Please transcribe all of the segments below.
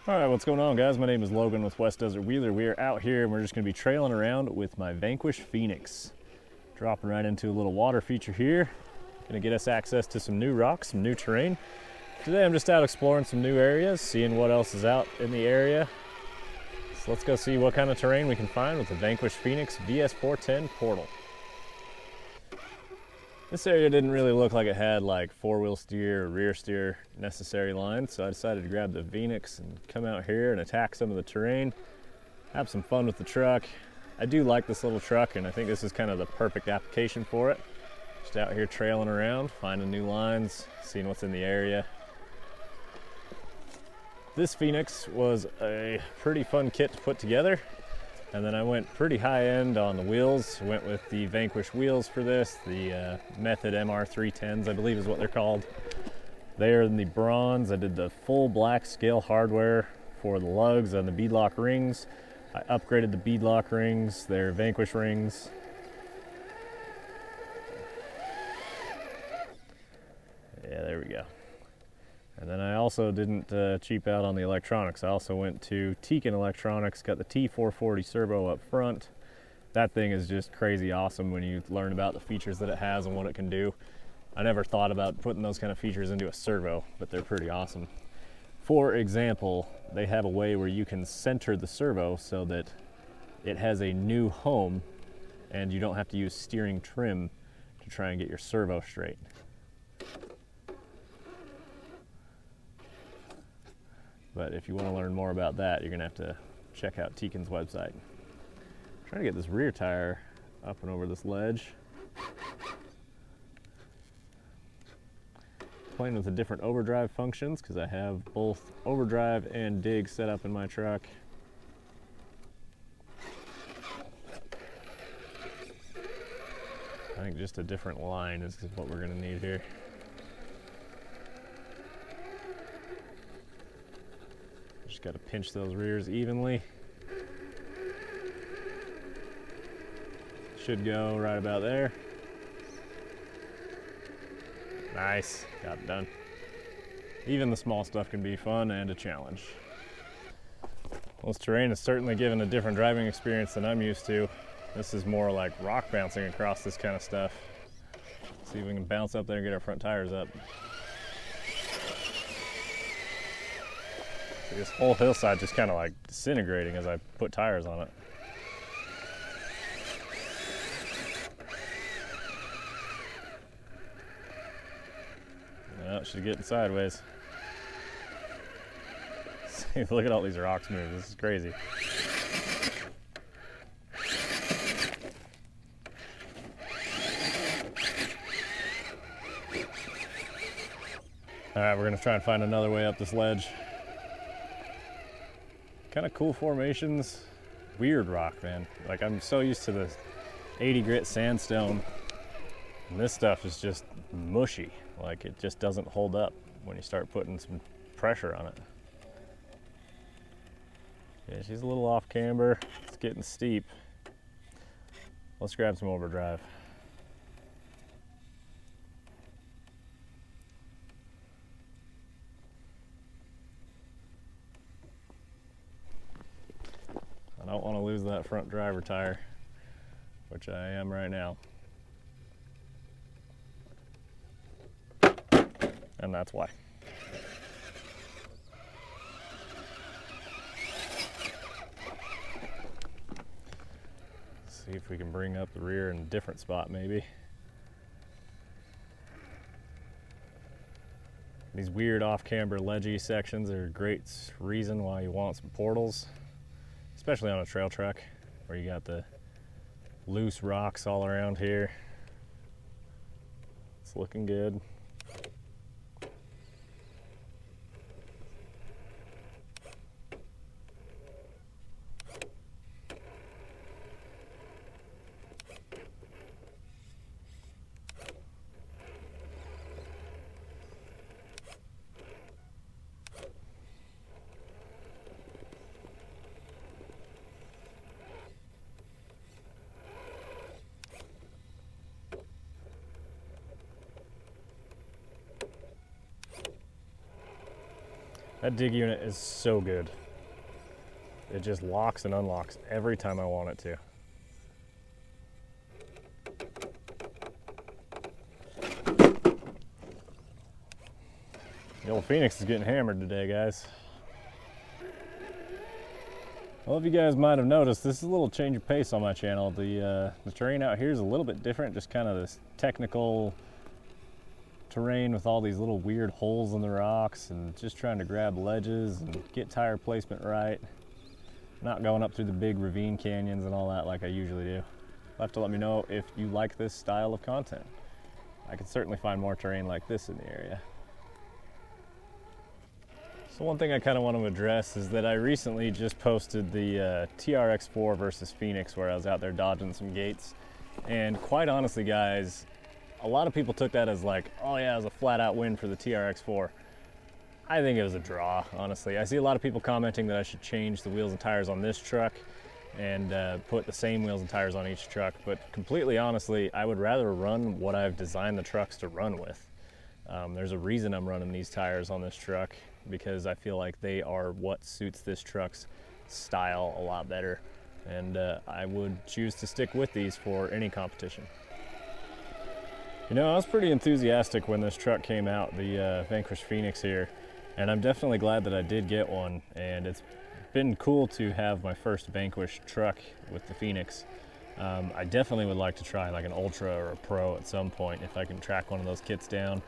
All right, what's going on, guys? My name is Logan with West Desert Wheeler. We are out here and we're just going to be trailing around with my Vanquish Phoenix. Dropping right into a little water feature here. Going to get us access to some new rocks, some new terrain. Today I'm just out exploring some new areas, seeing what else is out in the area. So let's go see what kind of terrain we can find with the Vanquish Phoenix VS410 Portal. This area didn't really look like it had like four-wheel steer or rear steer necessary lines, so I decided to grab the Phoenix and come out here and attack some of the terrain, have some fun with the truck. I do like this little truck, and I think this is kind of the perfect application for it. Just out here trailing around, finding new lines, seeing what's in the area. This Phoenix was a pretty fun kit to put together. And then I went pretty high end on the wheels. Went with the Vanquish wheels for this, the Method MR310s, I believe is what they're called. They are in the bronze. I did the full black scale hardware for the lugs and the beadlock rings. I upgraded the beadlock rings, they're Vanquish rings. Yeah, there we go. And then I also didn't cheap out on the electronics. I also went to Tekin electronics, got the T440 servo up front. That thing is just crazy awesome when you learn about the features that it has and what it can do. I never thought about putting those kind of features into a servo, but they're pretty awesome. For example, they have a way where you can center the servo so that it has a new home and you don't have to use steering trim to try and get your servo straight. But if you want to learn more about that, you're going to have to check out Tekin's website. I'm trying to get this rear tire up and over this ledge. Playing with the different overdrive functions because I have both overdrive and dig set up in my truck. I think just a different line is what we're going to need here. Just got to pinch those rears evenly. Should go right about there. Nice, got it done. Even the small stuff can be fun and a challenge. Well, this terrain has certainly given a different driving experience than I'm used to. This is more like rock bouncing across this kind of stuff. See if we can bounce up there and get our front tires up. This whole hillside just kind of like disintegrating as I put tires on it. Yeah, it should get sideways. See, look at all these rocks move. This is crazy. All right, we're gonna try and find another way up this ledge. Kind of cool formations, weird rock, man. Like, I'm so used to the 80 grit sandstone, and this stuff is just mushy. Like, it just doesn't hold up when you start putting some pressure on it. Yeah, she's a little off camber. It's getting steep. Let's grab some overdrive. I don't want to lose that front driver tire, which I am right now. And that's why. See if we can bring up the rear in a different spot maybe. These weird off-camber ledgy sections are a great reason why you want some portals. Especially on a trail truck where you got the loose rocks all around here. It's looking good. That dig unit is so good. It just locks and unlocks every time I want it to. The old Phoenix is getting hammered today, guys. Well, if you guys might have noticed, this is a little change of pace on my channel. The terrain out here is a little bit different, just kind of this technical terrain with all these little weird holes in the rocks and just trying to grab ledges and get tire placement right. Not going up through the big ravine canyons and all that like I usually do. You'll have to let me know if you like this style of content. I can certainly find more terrain like this in the area. So one thing I kind of want to address is that I recently just posted the TRX4 versus Phoenix where I was out there dodging some gates. And quite honestly, guys, a lot of people took that as like, oh yeah, it was a flat out win for the TRX4. I think it was a draw, honestly. I see a lot of people commenting that I should change the wheels and tires on this truck and put the same wheels and tires on each truck. But completely honestly, I would rather run what I've designed the trucks to run with. There's a reason I'm running these tires on this truck, because I feel like they are what suits this truck's style a lot better. And I would choose to stick with these for any competition. You know, I was pretty enthusiastic when this truck came out, the Vanquish Phoenix here, and I'm definitely glad that I did get one. And it's been cool to have my first Vanquish truck with the Phoenix. I definitely would like to try like an Ultra or a Pro at some point if I can track one of those kits down.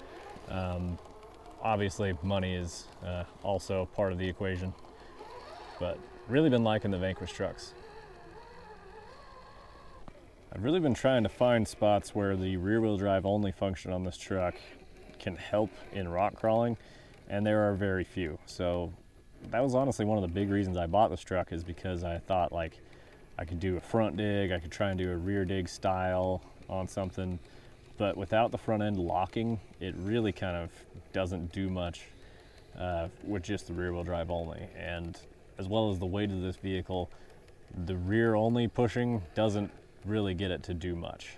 Obviously money is also part of the equation, but really been liking the Vanquish trucks. I've really been trying to find spots where the rear wheel drive only function on this truck can help in rock crawling, and there are very few. So that was honestly one of the big reasons I bought this truck, is because I thought like I could do a front dig, I could try and do a rear dig style on something. But without the front end locking, it really kind of doesn't do much with just the rear wheel drive only. And as well as the weight of this vehicle, the rear only pushing doesn't really get it to do much.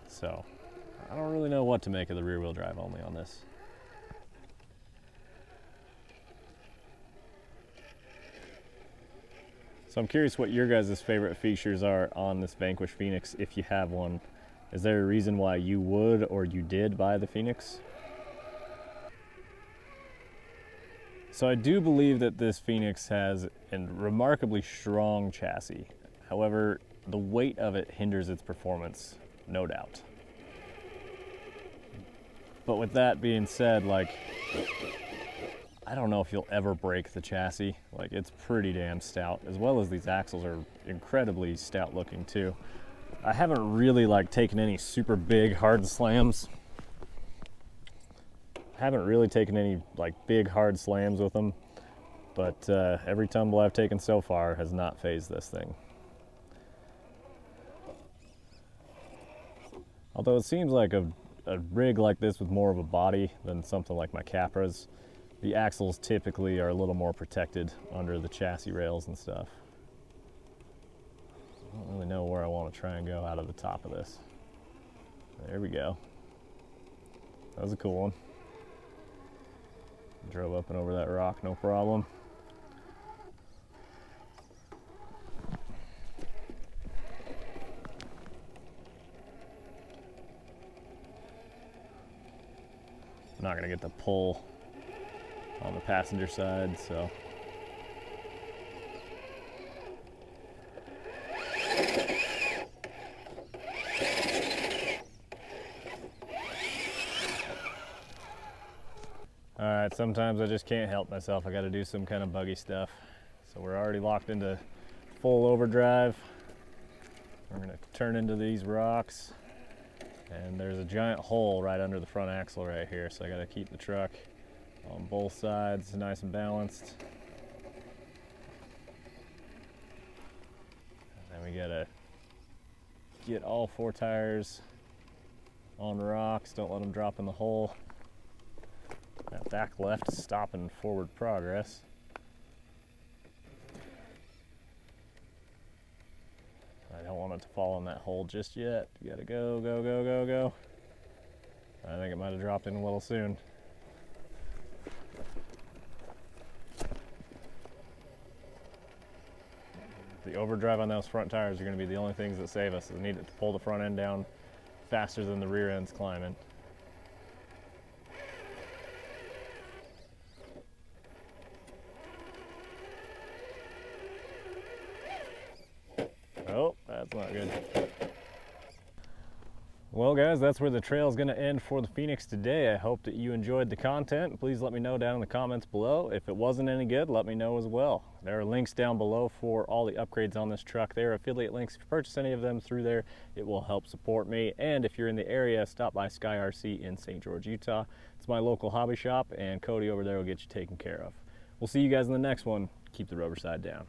So I don't really know what to make of the rear wheel drive only on this. So I'm curious what your guys' favorite features are on this Vanquish Phoenix, if you have one. Is there a reason why you would or you did buy the Phoenix? So I do believe that this Phoenix has a remarkably strong chassis. However, the weight of it hinders its performance, no doubt. But with that being said, like, I don't know if you'll ever break the chassis. Like, it's pretty damn stout, as well as these axles are incredibly stout looking too. I haven't really like taken any super big hard slams. Haven't really taken any like big hard slams with them, but every tumble I've taken so far has not fazed this thing. Although it seems like a rig like this with more of a body than something like my Capra's, the axles typically are a little more protected under the chassis rails and stuff. I don't really know where I want to try and go out of the top of this. There we go. That was a cool one. Drove up and over that rock, no problem. I'm not going to get the pull on the passenger side, so. All right, sometimes I just can't help myself. I got to do some kind of buggy stuff. So we're already locked into full overdrive. We're going to turn into these rocks, and there's a giant hole right under the front axle right here. So I got to keep the truck on both sides nice and balanced. And then we got to get all four tires on rocks. Don't let them drop in the hole. That back left is stopping forward progress. I don't want it to fall in that hole just yet. You gotta go, go, go, go, go. I think it might have dropped in a little soon. The overdrive on those front tires are going to be the only things that save us. We need it to pull the front end down faster than the rear end's climbing. Oh, that's not good. Well guys, that's where the trail is going to end for the Phoenix today. I hope that you enjoyed the content. Please let me know down in the comments below. If it wasn't any good, let me know as well. There are links down below for all the upgrades on this truck. They are affiliate links. If you purchase any of them through there, it will help support me. And if you're in the area, stop by Sky RC in St. George, Utah. It's my local hobby shop, and Cody over there will get you taken care of. We'll see you guys in the next one. Keep the rubber side down.